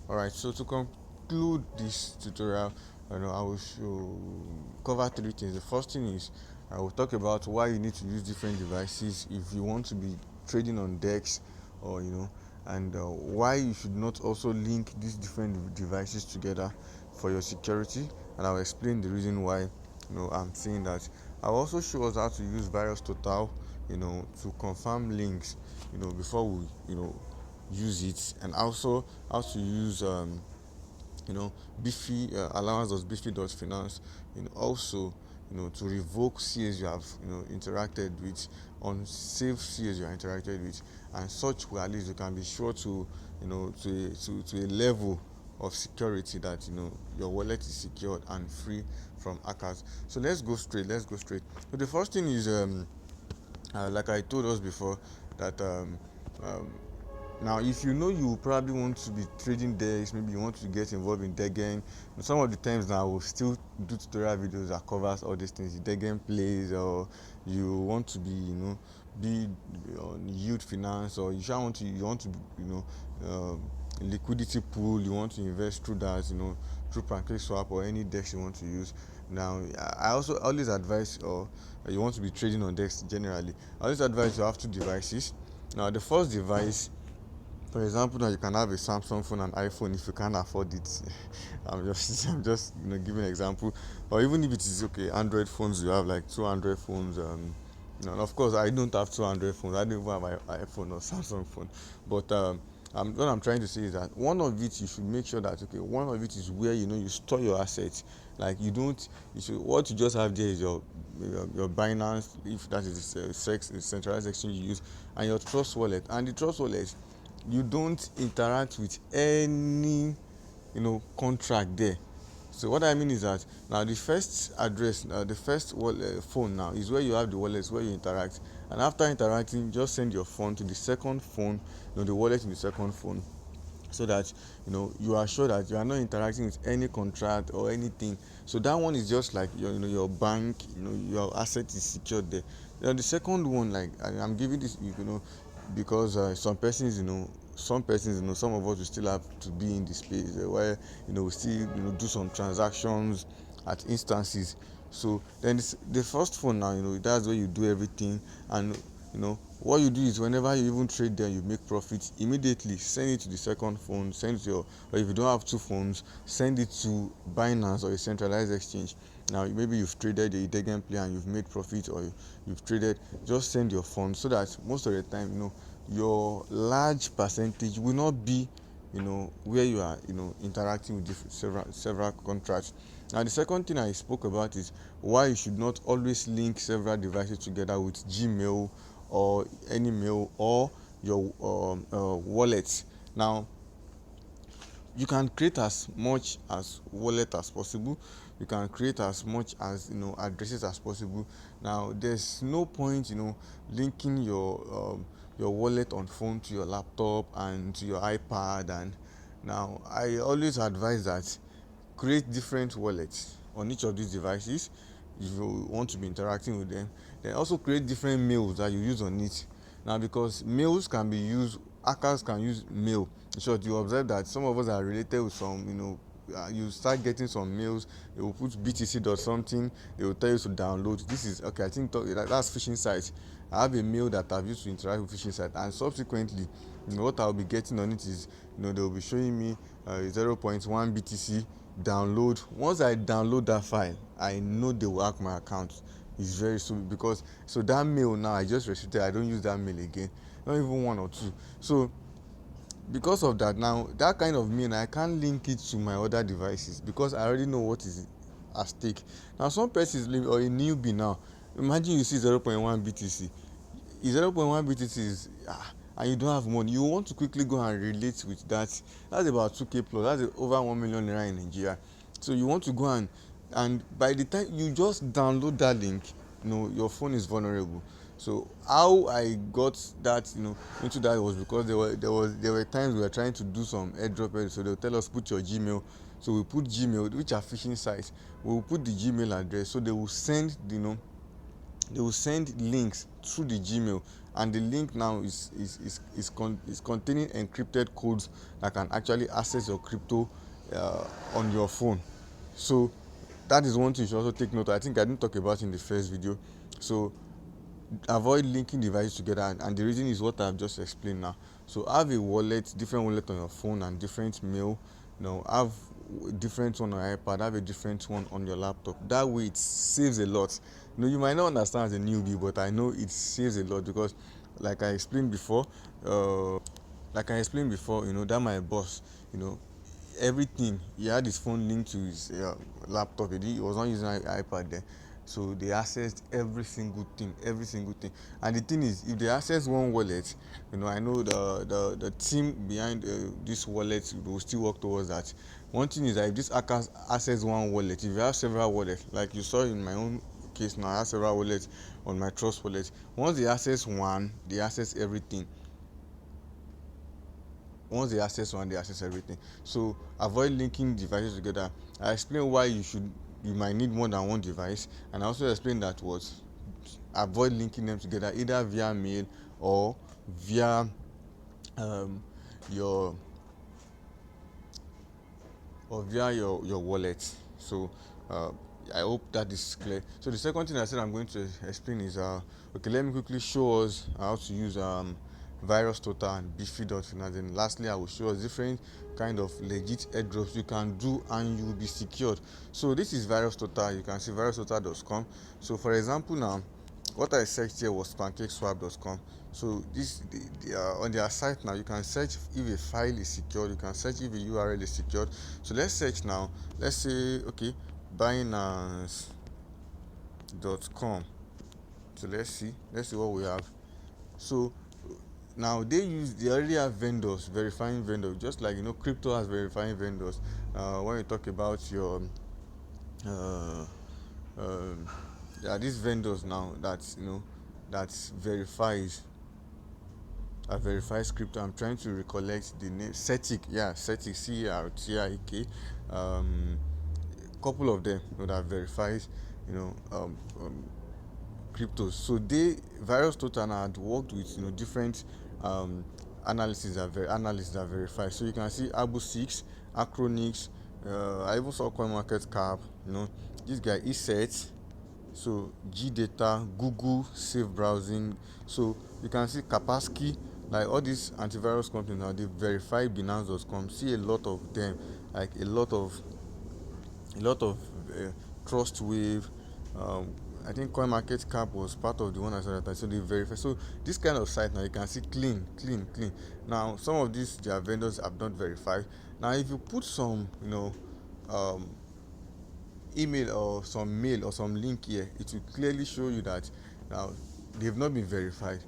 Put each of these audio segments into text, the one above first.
Alright, so to conclude this tutorial, I will cover three things. The first thing is I will talk about why you need to use different devices if you want to be trading on DEX, or and why you should not also link these different devices together for your security. And I'll explain the reason why I'm saying that. I'll also show us how to use various total, to confirm links, before we use it, and also how to use beefy allowance.beefy.finance, also to revoke cs you have interacted with, unsaved cs you are interacted with, and such way at least you can be sure to to a level of security that your wallet is secured and free from hackers. So let's go straight. So the first thing is, like I told us before, that um, now, if you probably want to be trading DEX, maybe you want to get involved in Degen. Some of the times now, we'll still do tutorial videos that covers all these things, the Degen plays, or you want to be, be on yield finance, or you want to, liquidity pool. You want to invest through that, through Pancake Swap or any DEX you want to use. Now, I also always advise, or you want to be trading on DEX generally, I always advise you have two devices. Now, the first device, for example, now you can have a Samsung phone and iPhone if you can't afford it. I'm just giving an example. Or even if it is okay, Android phones, you have like two Android phones. And of course, I don't have two Android phones. I don't even have my iPhone or Samsung phone. But what I'm trying to say is that one of it, you should make sure that, okay, one of it is where you store your assets. Like, you should, what you just have there is your Binance, if that is a centralized exchange you use, and your Trust wallet. And the Trust wallet, you don't interact with any contract there. So what I mean is that now the first address, the first wallet, phone now is where you have the wallets, where you interact, and after interacting, just send your phone to the second phone, the wallet in the second phone, so that you are sure that you are not interacting with any contract or anything. So that one is just like your bank, your asset is secured there. Then the second one, like I'm giving this, because some of us will still have to be in the space where we still do some transactions at instances. So then the first phone now, that's where you do everything. And what you do is, whenever you even trade there, you make profit, immediately send it to the second phone, send it to your, or if you don't have two phones, send it to Binance or a centralized exchange. Now maybe you've traded the Degen play and you've made profit, or you've traded, just send your funds, so that most of the time your large percentage will not be where you are interacting with several contracts. Now the second thing I spoke about is why you should not always link several devices together with Gmail or any mail or your wallet. Now, you can create as much as wallet as possible. You can create as much as addresses as possible. Now, there's no point linking your wallet on phone to your laptop and to your iPad. And now I always advise that create different wallets on each of these devices if you want to be interacting with them. Then also create different mails that you use on it. Now, because mails can be used, hackers can use mail. In short, you observe that some of us are related with some, you start getting some mails, they will put BTC dot something, they will tell you to download. This is okay, I think that's phishing sites. I have a mail that I've used to interact with phishing site, and subsequently, what I'll be getting on it is, they'll be showing me 0.1 BTC download. Once I download that file, I know they will hack my account. It's very soon, because so that mail now I just restricted. I don't use that mail again, not even one or two. So because of that, now that kind of mail, I can't link it to my other devices because I already know what is at stake. Now some persons or a newbie now, imagine you see 0.1 BTC. 0.1 BTC is and you don't have money, you want to quickly go and relate with that. That's about 2k plus, that's over 1 million naira in Nigeria. So you want to go and by the time you just download that link, your phone is vulnerable. So how I got that into that was because there were times we were trying to do some airdrop, so they'll tell us put your Gmail. So we put Gmail, which are phishing sites. We will put the Gmail address, so they will send links through the Gmail, and the link now is containing encrypted codes that can actually access your crypto on your phone. So that is one thing you should also take note of. I think I didn't talk about in the first video. So avoid linking devices together, and the reason is what I've just explained now. So have a wallet, different wallet on your phone and different mail. Have different one on your iPad, have a different one on your laptop. That way it saves a lot. You might not understand as a newbie, but I know it saves a lot because like I explained before, that my boss, you know, everything, he had his phone linked to his laptop. He was not using iPad then, so they accessed every single thing. And the thing is, if they access one wallet, I know the team behind this wallet will still work towards that. One thing is that if this hackers access one wallet, if you have several wallets, like you saw in my own case now, I have several wallets on my trust wallet. Once they access one, they access everything. Once they access one, they access everything. So avoid linking devices together. I explained why you might need more than one device, and I also explained that avoid linking them together either via mail or via um, your your wallet. So uh, I hope that is clear. So the second thing I said I'm going to explain is okay, let me quickly show us how to use virus total and beefy.finance. And lastly, I will show us different kind of legit airdrops you can do and you will be secured. So this is virus total. You can see virustotal.com. So for example now, what I searched here was pancakeswap.com. So on their site now, you can search if a file is secured, you can search if a URL is secured. So let's search now. Let's say okay, binance.com. So let's see what we have. So now they already have vendors, verifying vendors, just like crypto has verifying vendors. When you talk about your uh, um, there are these vendors now that verifies crypto. I'm trying to recollect the name. Cetic, yeah, Cetic, CERTIK. Couple of them that verifies you know um, um, cryptos. So Virus Total had worked with different um, analysts that verify. So you can see Abu Six, Acronix. I even saw CoinMarketCap. This guy ESET. So G Data, Google, Safe Browsing. So you can see Kaspersky, like all these antivirus companies now, they verify Binance.com. See a lot of them, like a lot of uh, trust wave. um, I think CoinMarketCap was part of the one I saw that. So they verify. So this kind of site now, you can see clean. Now some of these their vendors have not verified. Now if you put some um, email or some mail or some link here, it will clearly show you that now they've not been verified,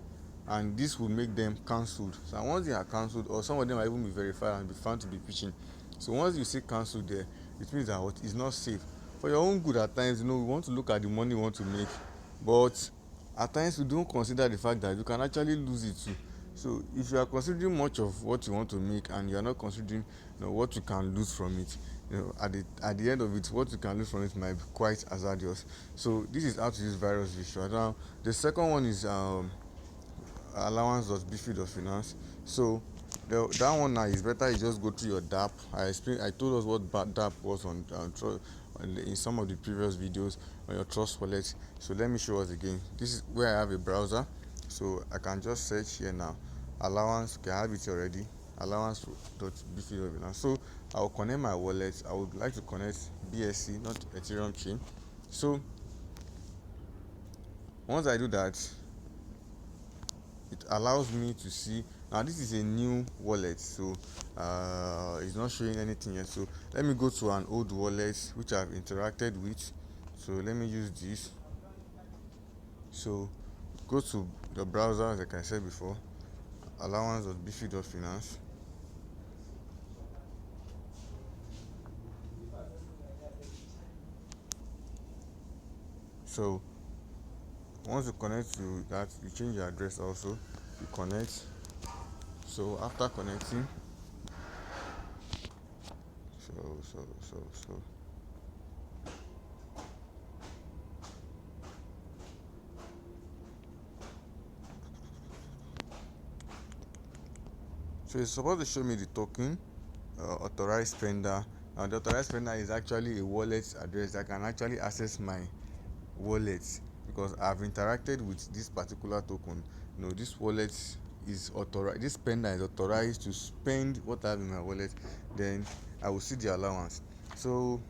and this will make them cancelled. So once they are cancelled, or some of them might even be verified and be found to be pitching. So once you see cancelled there, it means that what is not safe. For your own good, at times we want to look at the money we want to make, but at times we don't consider the fact that you can actually lose it too. So if you are considering much of what you want to make and you are not considering what you can lose from it, at the end of it, what you can lose from it might be quite hazardous. So this is how to use virus visual. Now the second one is allowance.beefy.finance. So that one now is better you just go through your DApp. I told us what DApp was in some of the previous videos on your trust wallet. So let me show us again. This is where I have a browser, so I can just search here now. Allowance, okay, I have it already. Allowance.beefy.finance. So I will connect my wallet. I would like to connect BSC, not Ethereum chain. So once I do that, it allows me to see. Now this is a new wallet, so it's not showing anything yet. So let me go to an old wallet which I've interacted with. So let me use this. So go to the browser, like I said before, allowance.beefy.finance. So once you connect to that, you change your address also, you connect. So after connecting, so So it's supposed to show me the token, authorized spender. Now the authorized spender is actually a wallet address that can actually access my wallet because I've interacted with this particular token. This wallet is authorized. This spender is authorized to spend what I have in my wallet. Then I will see the allowance. So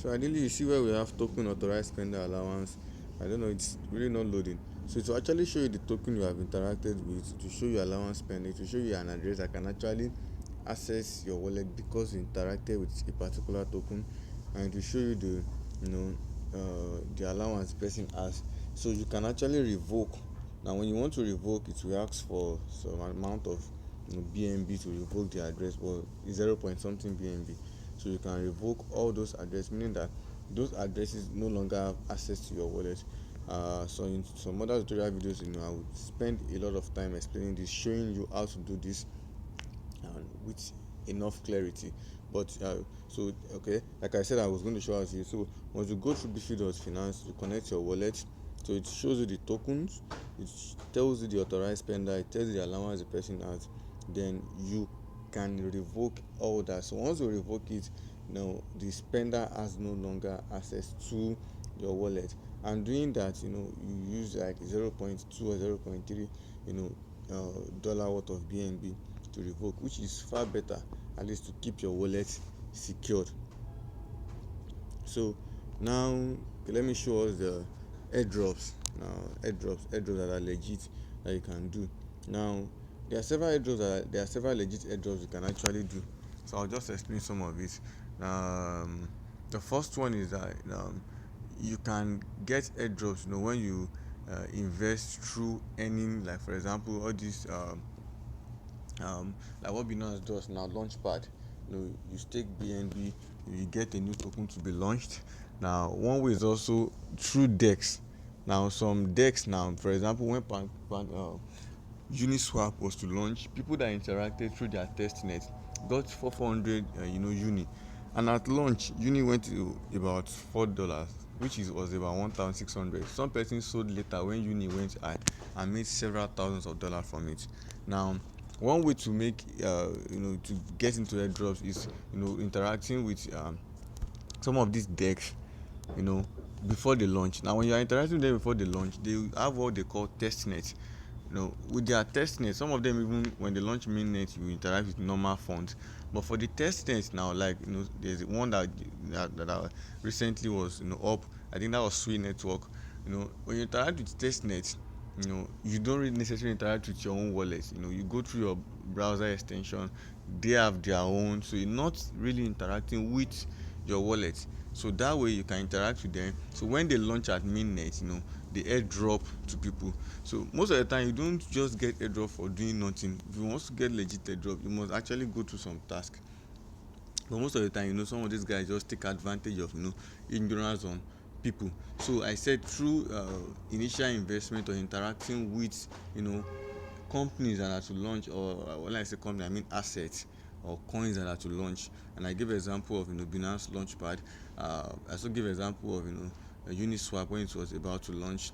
ideally, you see where we have token authorized spender allowance. I don't know, it's really not loading. So to actually show you the token you have interacted with, to show you allowance spending, to show you an address that can actually access your wallet because you interacted with a particular token, and to show you the allowance the person has. So you can actually revoke. Now, when you want to revoke, it will ask for some amount of BNB to revoke the address, or 0 point something BNB. So you can revoke all those addresses, meaning that those addresses no longer have access to your wallet. So in some other tutorial videos, I would spend a lot of time explaining this, showing you how to do this with enough clarity. But so okay, like I said, I was going to show us here. So once you go through beefy.finance, you connect your wallet. So it shows you the tokens, it tells you the authorized spender, it tells you the allowance the person has. Then you can revoke all that. So once you revoke it, now the spender has no longer access to your wallet. And doing that, you use like 0.2 or 0.3, dollar worth of BNB to revoke, which is far better, at least to keep your wallet secured. So now, okay, let me show us the airdrops. Now, airdrops that are legit that you can do. Now, there are several legit airdrops you can actually do. So I'll just explain some of it. The first one is that you can get airdrops. When you invest through earning, like for example, all these like what Binance does now, Launchpad. You stake BNB, you get a new token to be launched. Now, one way is also through DEX. Now, some DEX now, for example, when Uniswap was to launch, people that interacted through their testnet got 400 uni, and at launch uni went to about $4, which was about 1,600. Some persons sold later when uni went high and made several thousands of dollars from it. Now, one way to make to get into airdrops is interacting with some of these decks you know before they launch. Now, when you are interacting with them before they launch, they have what they call testnet. With their testnet, some of them, even when they launch mainnet, you interact with normal funds. But for the testnet now, like there's one that recently was up. I think that was Sui Network. When you interact with testnet, you don't really necessarily interact with your own wallet. You go through your browser extension, they have their own, so you're not really interacting with your wallet. So that way you can interact with them. So when they launch at mainnet, they airdrop to people. So most of the time you don't just get airdrop for doing nothing. If you want to get legit airdrop, you must actually go through some task. But most of the time, some of these guys just take advantage of ignorance on people. So I said through initial investment or interacting with companies that are to launch, or when I say company, I mean assets or coins that are to launch. And I give example of Binance Launchpad. I also give example of Uniswap when it was about to launch.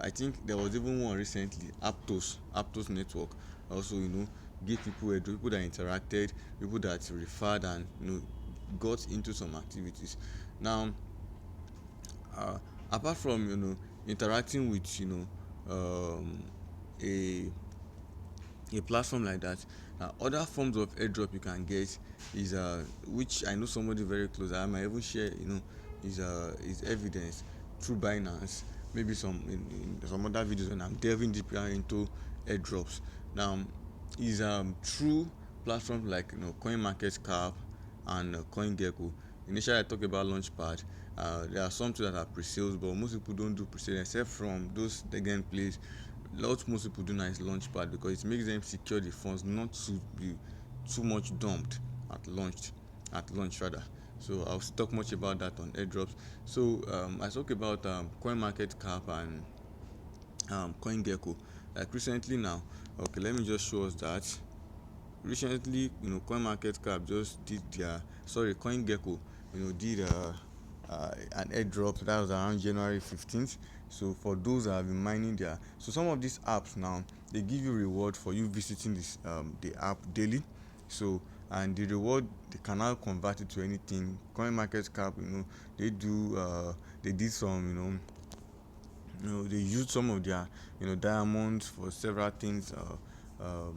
I think there was even one recently, Aptos Network. Also, give people that interacted, people that referred, and got into some activities. Now, apart from interacting with a platform like that, other forms of airdrop you can get is which I know somebody very close, I might even share, is evidence through Binance. Maybe in some other videos when I'm delving deeper into airdrops. Now, is through platforms like CoinMarketCap and CoinGecko. Initially I talked about Launchpad. There are some too that are pre-sales, but most people don't do pre-sales except from those again plays. Most people do now is Launchpad because it makes them secure the funds, not to be too much dumped at launch rather. So I'll talk much about that on airdrops. So I talk about CoinMarketCap and CoinGecko. Like recently now, okay, let me just show us that. Recently, CoinMarketCap just did their, sorry, CoinGecko, did an airdrop that was around January 15th. So for those that have been mining there, so some of these apps now, they give you reward for you visiting this the app daily. So, and the reward, they can now convert it to anything. Coin market cap, they do they did some, they used some of their diamonds for several things,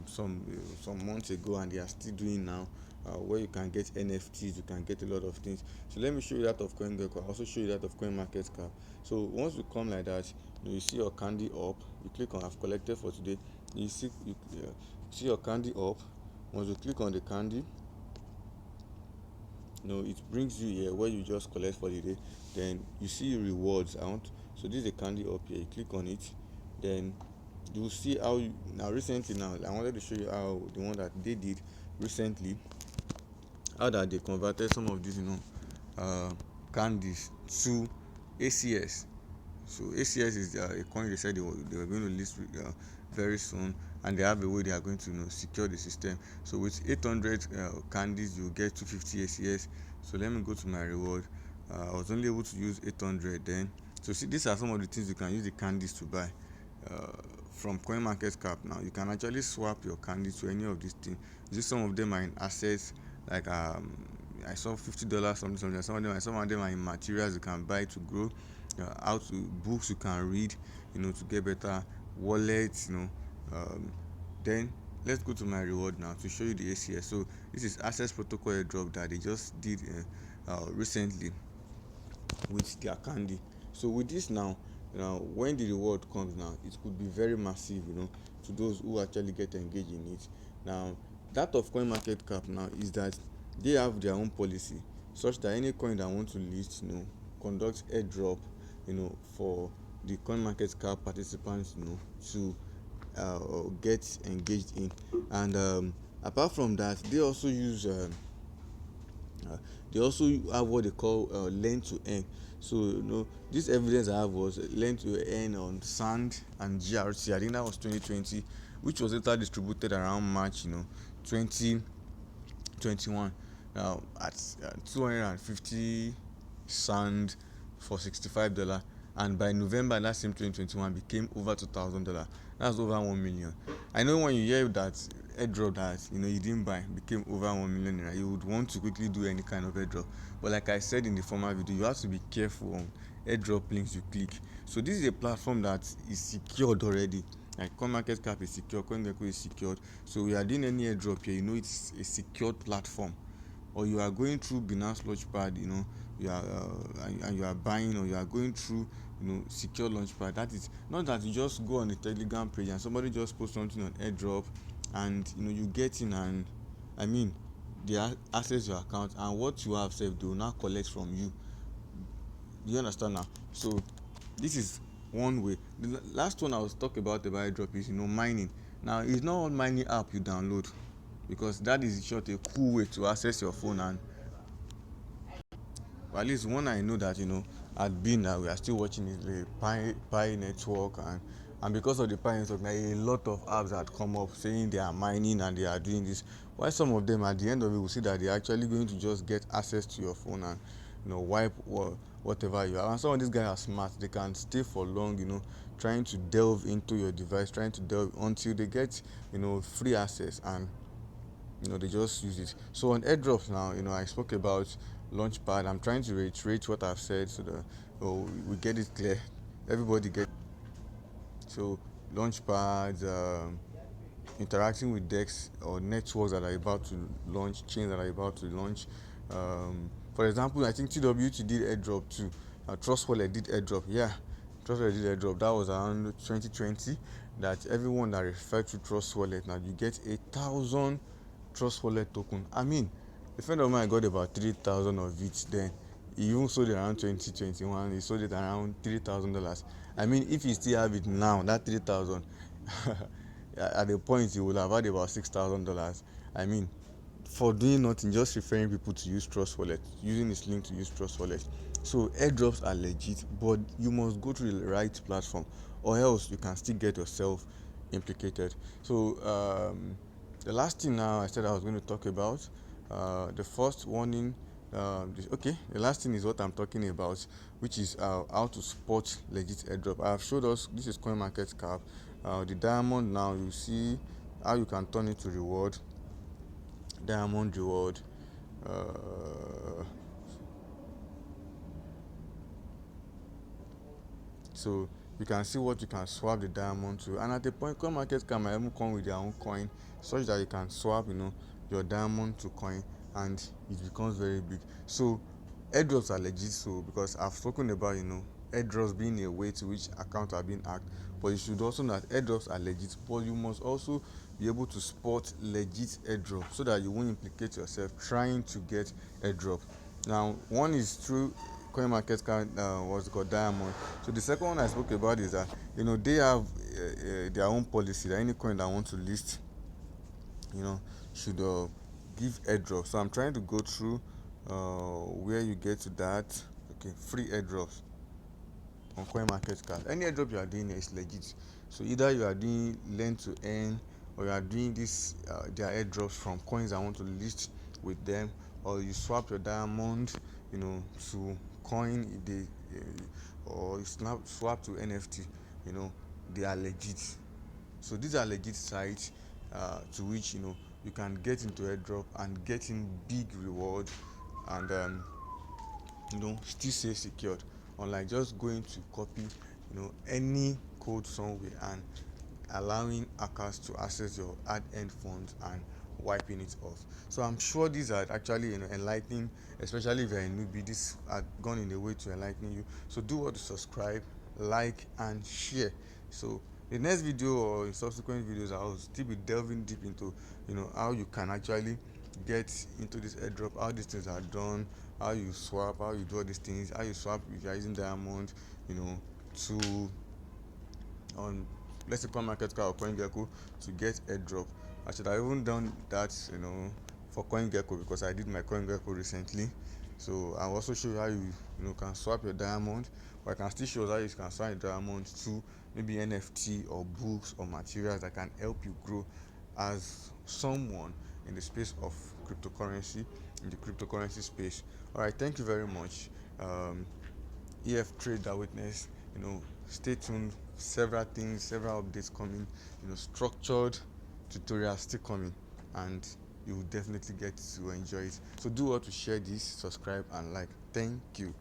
some months ago, and they are still doing now, where you can get NFTs, you can get a lot of things. So let me show you that of CoinGecko. I'll also show you that of CoinMarketCap. So once you come like that, you see your candy up, you click on I've collected for today. You see your candy up. Once you click on the candy, it brings you here where you just collect for the day. Then you see rewards. So this is a candy up here. You click on it, then you see how now recently, now I wanted to show you how the one that they did recently, how that they converted some of these candies to ACS. So ACS is a coin they said they were going to list very soon, and they have a way they are going to secure the system. So with 800 candies, you get 250 ACS. So let me go to my reward. I was only able to use 800 then. So see, these are some of the things you can use the candies to buy. Uh, from CoinMarketCap now, you can actually swap your candies to any of these things. Just some of them are in assets, like I saw $50 something. Some of them are in materials you can buy to grow. How to books you can read, to get better wallets. Then let's go to my reward now to show you the ACS. So this is Access Protocol airdrop that they just did recently with their candy. So with this now, when the reward comes now, it could be very massive, to those who actually get engaged in it. Now, that of CoinMarketCap now is that they have their own policy, such that any coin that want to list, conduct airdrop, for the CoinMarketCap participants, to get engaged in. And apart from that, uh, they also have what they call lend to earn. So this evidence I have was lend to earn on Sand and GRC. I think that was 2020, which was later distributed around March 2021. Now at 250 Sand for $65, and by November that same 2021 became over $2,000. That's over 1 million. I know when you hear that airdrop that you didn't buy became over 1 million naira, you would want to quickly do any kind of airdrop. But like I said in the former video, you have to be careful on airdrop links you click. So this is a platform that is secured already. Like CoinMarketCap is secure, CoinGecko is secured. So we are doing any airdrop here, it's a secured platform. Or you are going through Binance Launchpad, you are and you are buying, or you are going through secure Launchpad. That is not that you just go on the Telegram page and somebody just post something on airdrop, and you get in, and I mean they access your account, and what you have saved they will now collect from you. Do you understand now? So this is one way. The last one I was talking about airdrop is mining. Now it's not all mining app you download, because that is short a cool way to access your phone. And at least one I know that had been that we are still watching is the Pi network, and because of the Pi network, now a lot of apps that come up saying they are mining and they are doing this. While some of them at the end of it will see that they are actually going to just get access to your phone and wipe whatever you have. And some of these guys are smart; they can stay for long, trying to delve into your device, trying to delve until they get free access, and they just use it. So on airdrops now, I spoke about Launchpad. I'm trying to reiterate what I've said so that we get it clear. Everybody get. So Launchpads, interacting with decks or networks that are about to launch, chains that are about to launch. For example, I think TWT did airdrop too. Trust Wallet did airdrop. Yeah, Trust Wallet did airdrop. That was around 2020. That everyone that referred to Trust Wallet, now you get 1,000 Trust Wallet token. I mean, a friend of mine got about 3,000 of it then. He even sold it around 2021. He sold it around $3,000. I mean, if you still have it now, that 3,000, at the point he would have had about $6,000. I mean, for doing nothing, just referring people to use Trust Wallet, using this link to use Trust Wallet. So airdrops are legit, but you must go to the right platform, or else you can still get yourself implicated. So the last thing now I said I was going to talk about, the first warning Okay, the last thing is what I'm talking about, which is how to spot legit airdrop. I have showed us this is coin market cap. The diamond, now you see how you can turn it to reward. Diamond reward. uh, so you can see what you can swap the diamond to, and at the point coin market cap might even come with their own coin such that you can swap your diamond to coin, and it becomes very big. So airdrops are legit, so because I've spoken about airdrops being a way to which accounts are being hacked, but you should also know that airdrops are legit, but you must also be able to spot legit airdrop so that you won't implicate yourself trying to get airdrop. Now one is through coin market cap, what's it called, diamond. So the second one I spoke about is that they have their own policy that any coin that want to list you know should give airdrop. So I'm trying to go through where you get to that. Okay, free airdrops on coin market cap. Any airdrop you are doing is legit. So either you are doing lend to earn, or you are doing this their airdrops from coins I want to list with them, or you swap your diamond to coin if they or you swap to NFT. you know they are legit. So these are legit sites to which you can get into airdrop and getting big reward, and still stay secured, unlike just going to copy any code somewhere and allowing hackers to access your hard-earned funds and wiping it off. So I'm sure these are actually enlightening, especially if you're a newbie. This had gone in a way to enlighten you. So do what to subscribe, like, and share. So the next video or in subsequent videos, I'll still be delving deep into how you can actually get into this airdrop, how these things are done, how you swap, how you do all these things, how you swap if you're using diamond to on, let's say, coin market cap or CoinGecko to get airdrop. I should have even done that for CoinGecko, because I did my CoinGecko recently. So I'll also show you how you can swap your diamond, but I can still show you how you can swap your diamond to maybe NFT or books or materials that can help you grow as someone in the space of cryptocurrency, in the cryptocurrency space. All right, thank you very much. EF Trade that witness, stay tuned. Several things, several updates coming, structured tutorials still coming, and you will definitely get to enjoy it. So do what to share this, subscribe, and like. Thank you.